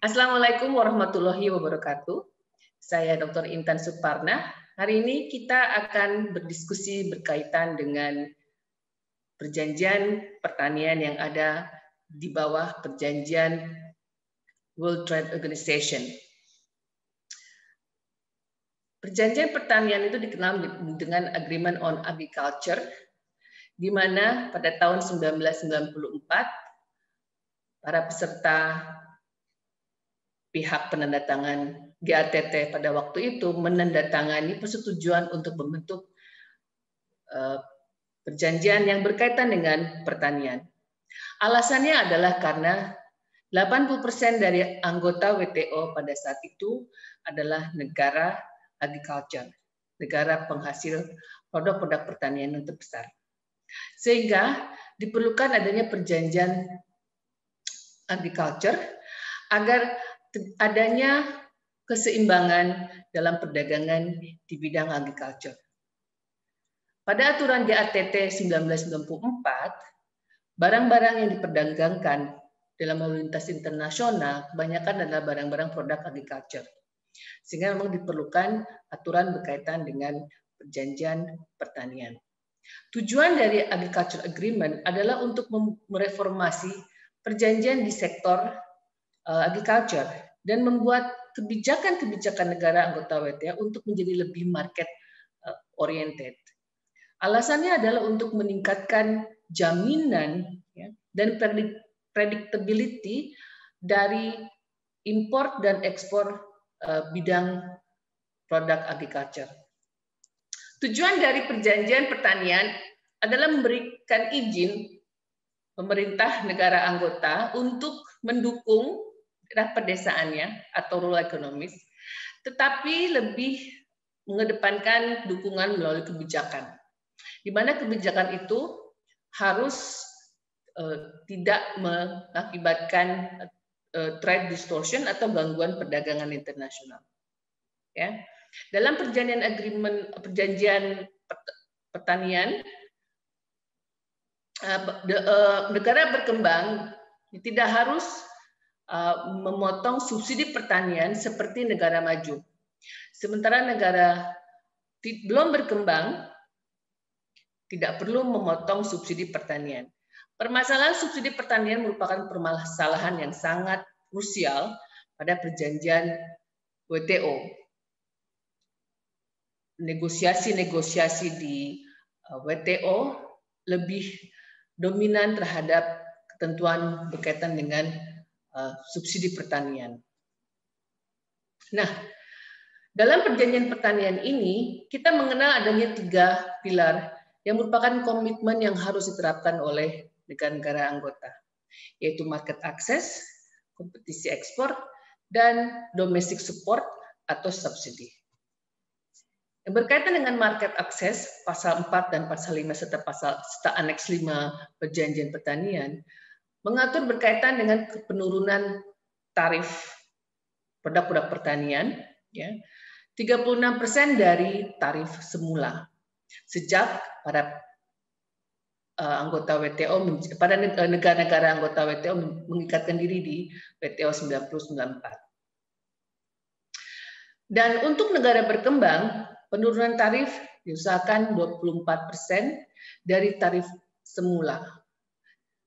Assalamualaikum warahmatullahi wabarakatuh. Saya Dr. Intan Suparna. Hari ini kita akan berdiskusi berkaitan dengan perjanjian pertanian yang ada di bawah perjanjian World Trade Organization. Perjanjian pertanian itu dikenal dengan Agreement on Agriculture, di mana pada tahun 1994 para peserta pihak penandatangan GATT pada waktu itu menandatangani persetujuan untuk membentuk perjanjian yang berkaitan dengan pertanian. Alasannya adalah karena 80% dari anggota WTO pada saat itu adalah negara agriculture, negara penghasil produk-produk pertanian yang terbesar. Sehingga diperlukan adanya perjanjian agriculture agar adanya keseimbangan dalam perdagangan di bidang agriculture. Pada aturan GATT 1994, barang-barang yang diperdagangkan dalam lalu lintas internasional kebanyakan adalah barang-barang produk agriculture. Sehingga memang diperlukan aturan berkaitan dengan perjanjian pertanian. Tujuan dari Agriculture Agreement adalah untuk mereformasi perjanjian di sektor agriculture dan membuat kebijakan-kebijakan negara anggota WTO untuk menjadi lebih market oriented. Alasannya adalah untuk meningkatkan jaminan dan predictability dari impor dan ekspor bidang produk agriculture. Tujuan dari perjanjian pertanian adalah memberikan izin pemerintah negara anggota untuk mendukung pedesaannya atau rural ekonomis, tetapi lebih mengedepankan dukungan melalui kebijakan, di mana kebijakan itu harus tidak mengakibatkan trade distortion atau gangguan perdagangan internasional. Ya. Dalam perjanjian pertanian, negara berkembang tidak harus memotong subsidi pertanian seperti negara maju. Sementara negara belum berkembang tidak perlu memotong subsidi pertanian. Permasalahan subsidi pertanian merupakan permasalahan yang sangat krusial pada perjanjian WTO. Negosiasi-negosiasi di WTO lebih dominan terhadap ketentuan berkaitan dengan subsidi pertanian. Nah, dalam perjanjian pertanian ini, kita mengenal adanya 3 pilar yang merupakan komitmen yang harus diterapkan oleh negara-negara anggota, yaitu market access, kompetisi ekspor, dan domestic support atau subsidi. Yang berkaitan dengan market access, pasal 4 dan pasal 5 serta aneks 5 perjanjian pertanian, mengatur berkaitan dengan penurunan tarif produk-produk pertanian, ya, 36% dari tarif semula sejak para anggota WTO, pada negara-negara anggota WTO mengikatkan diri di WTO 1994. Dan untuk negara berkembang, penurunan tarif diusahakan 24% dari tarif semula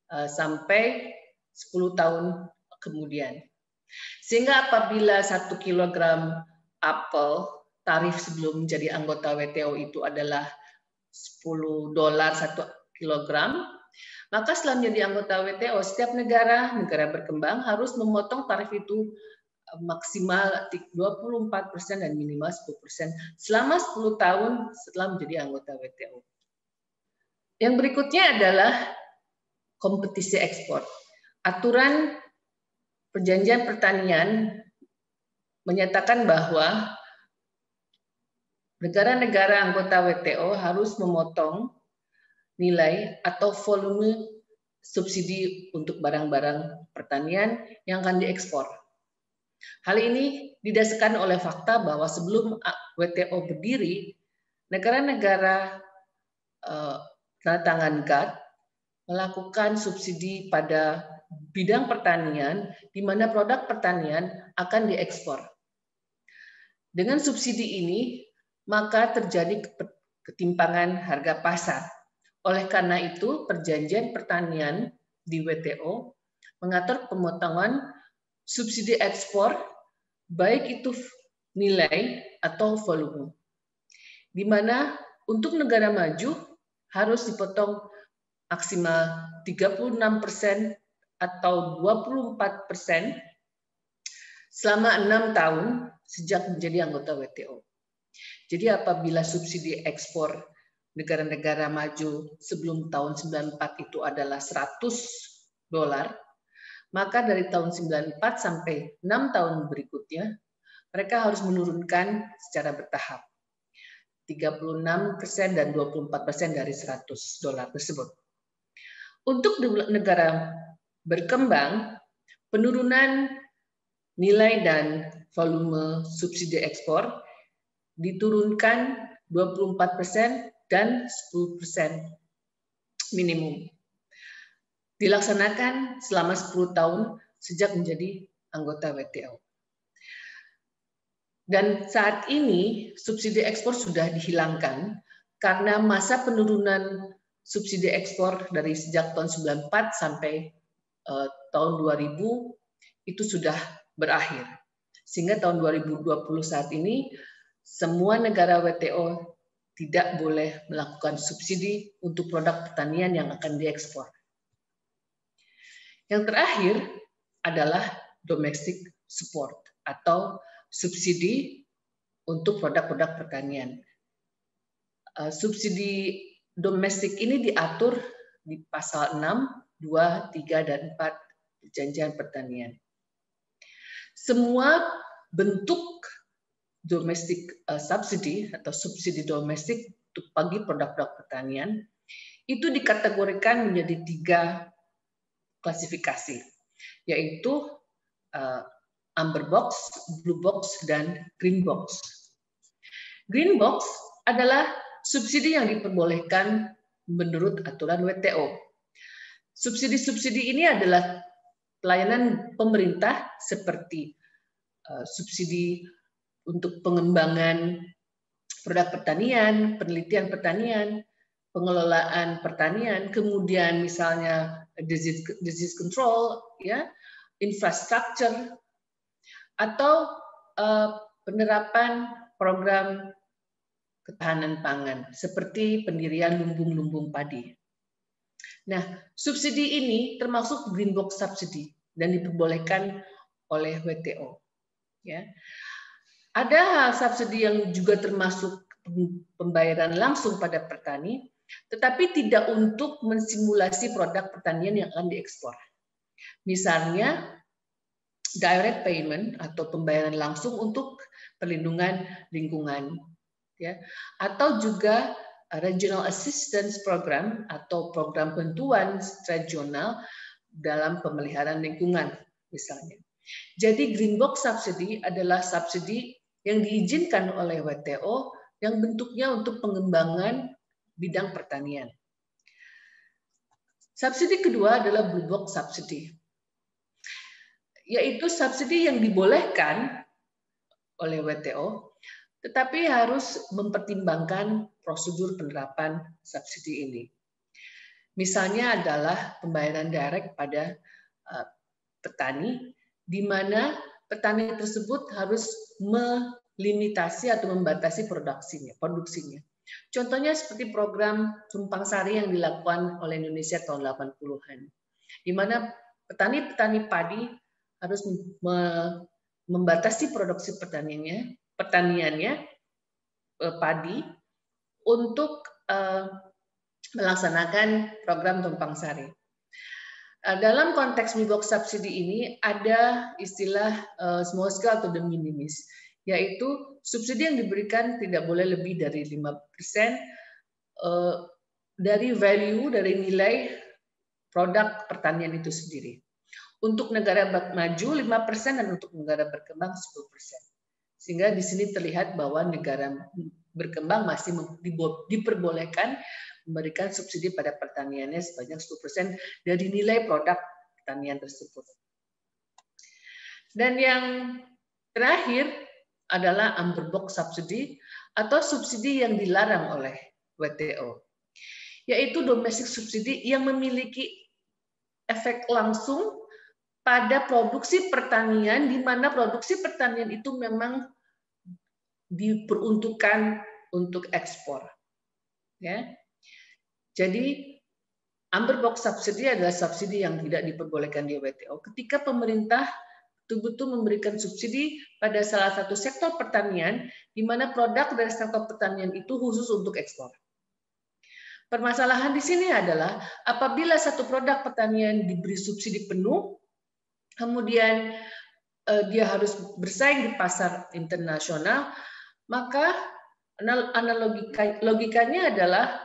sampai 10 tahun kemudian. Sehingga apabila 1 kilogram apel tarif sebelum menjadi anggota WTO itu adalah $10 1 kilogram, maka setelah menjadi anggota WTO, setiap negara berkembang harus memotong tarif itu maksimal 24% dan minimal 10% selama 10 tahun setelah menjadi anggota WTO. Yang berikutnya adalah kompetisi ekspor. Aturan perjanjian pertanian menyatakan bahwa negara-negara anggota WTO harus memotong nilai atau volume subsidi untuk barang-barang pertanian yang akan diekspor. Hal ini didasarkan oleh fakta bahwa sebelum WTO berdiri, negara-negara tanda tangan GATT melakukan subsidi pada bidang pertanian di mana produk pertanian akan diekspor. Dengan subsidi ini, maka terjadi ketimpangan harga pasar. Oleh karena itu, perjanjian pertanian di WTO mengatur pemotongan subsidi ekspor, baik itu nilai atau volume. Di mana untuk negara maju harus dipotong maksimal 36% atau 24% selama 6 tahun sejak menjadi anggota WTO. Jadi apabila subsidi ekspor negara-negara maju sebelum tahun 94 itu adalah $100, maka dari tahun 94 sampai 6 tahun berikutnya, mereka harus menurunkan secara bertahap 36% dan 24% dari $100 tersebut. Untuk negara berkembang, penurunan nilai dan volume subsidi ekspor diturunkan 24% dan 10% minimum. Dilaksanakan selama 10 tahun sejak menjadi anggota WTO. Dan saat ini subsidi ekspor sudah dihilangkan karena masa penurunan subsidi ekspor dari sejak tahun 94 sampai tahun 2000 itu sudah berakhir. Sehingga tahun 2020 saat ini semua negara WTO tidak boleh melakukan subsidi untuk produk pertanian yang akan diekspor. Yang terakhir adalah domestic support atau subsidi untuk produk-produk pertanian. Subsidi domestik ini diatur di pasal 6, 2, 3, dan 4 Perjanjian Pertanian. Semua bentuk domestic subsidi atau subsidi domestik untuk bagi produk-produk pertanian itu dikategorikan menjadi 3 klasifikasi, yaitu amber box, blue box, dan green box. Green box adalah subsidi yang diperbolehkan menurut aturan WTO. Subsidi-subsidi ini adalah pelayanan pemerintah seperti subsidi untuk pengembangan produk pertanian, penelitian pertanian, pengelolaan pertanian, kemudian misalnya disease control, ya, infrastructure, atau penerapan program ketahanan pangan seperti pendirian lumbung-lumbung padi. Nah, subsidi ini termasuk green box subsidi dan diperbolehkan oleh WTO. Ya. Ada subsidi yang juga termasuk pembayaran langsung pada petani, tetapi tidak untuk mensimulasi produk pertanian yang akan diekspor. Misalnya, direct payment atau pembayaran langsung untuk perlindungan lingkungan, ya, atau juga regional assistance program atau program bantuan regional dalam pemeliharaan lingkungan, misalnya. Jadi green box subsidi adalah subsidi yang diizinkan oleh WTO yang bentuknya untuk pengembangan bidang pertanian. Subsidi kedua adalah blue box subsidi, yaitu subsidi yang dibolehkan oleh WTO, tetapi harus mempertimbangkan prosedur penerapan subsidi ini. Misalnya adalah pembayaran direct pada petani, di mana petani tersebut harus melimitasi atau membatasi produksinya. Contohnya seperti program Tumpang Sari yang dilakukan oleh Indonesia tahun 80-an, di mana petani-petani padi harus membatasi produksi pertaniannya padi untuk melaksanakan program Tumpang Sari. Dalam konteks blue box subsidi ini ada istilah small scale atau de minimis, yaitu subsidi yang diberikan tidak boleh lebih dari 5% dari value, dari nilai produk pertanian itu sendiri. Untuk negara maju 5% dan untuk negara berkembang 10%. Sehingga di sini terlihat bahwa negara berkembang masih diperbolehkan memberikan subsidi pada pertaniannya sebanyak 10% dari nilai produk pertanian tersebut. Dan yang terakhir adalah amber box subsidy atau subsidi yang dilarang oleh WTO, yaitu domestic subsidy yang memiliki efek langsung pada produksi pertanian, di mana produksi pertanian itu memang diperuntukkan untuk ekspor. Ya. Jadi amber box subsidy adalah subsidi yang tidak diperbolehkan di WTO. Ketika pemerintah betul-betul memberikan subsidi pada salah satu sektor pertanian, di mana produk dari sektor pertanian itu khusus untuk ekspor. Permasalahan di sini adalah apabila satu produk pertanian diberi subsidi penuh, kemudian dia harus bersaing di pasar internasional, maka logikanya adalah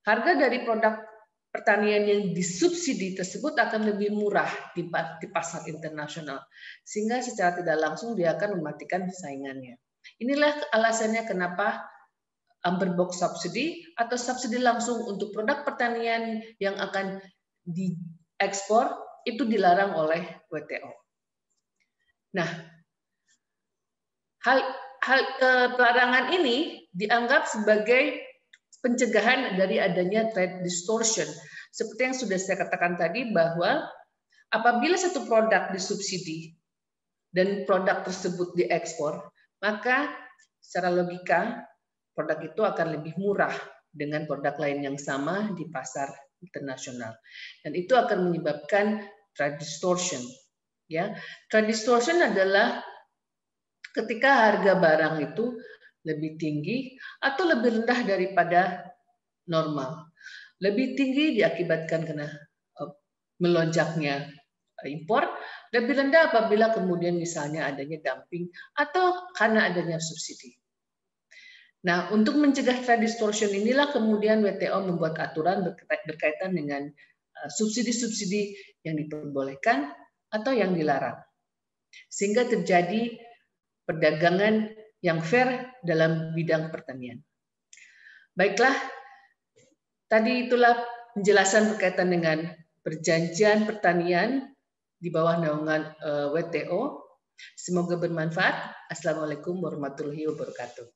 harga dari produk pertanian yang disubsidi tersebut akan lebih murah di pasar internasional, sehingga secara tidak langsung dia akan mematikan saingannya. Inilah alasannya kenapa amber box subsidy atau subsidi langsung untuk produk pertanian yang akan diekspor itu dilarang oleh WTO. Nah, pelarangan ini dianggap sebagai pencegahan dari adanya trade distortion. Seperti yang sudah saya katakan tadi, bahwa apabila satu produk disubsidi dan produk tersebut diekspor, maka secara logika produk itu akan lebih murah dengan produk lain yang sama di pasar internasional. Dan itu akan menyebabkan trade distortion. Ya, trade distortion adalah ketika harga barang itu lebih tinggi atau lebih rendah daripada normal. Lebih tinggi diakibatkan karena melonjaknya impor, lebih rendah apabila kemudian misalnya adanya dumping atau karena adanya subsidi. Nah, untuk mencegah trade distortion inilah kemudian WTO membuat aturan berkaitan dengan subsidi-subsidi yang diperbolehkan atau yang dilarang. Sehingga terjadi perdagangan yang fair dalam bidang pertanian. Baiklah, tadi itulah penjelasan berkaitan dengan perjanjian pertanian di bawah naungan WTO. Semoga bermanfaat. Assalamualaikum warahmatullahi wabarakatuh.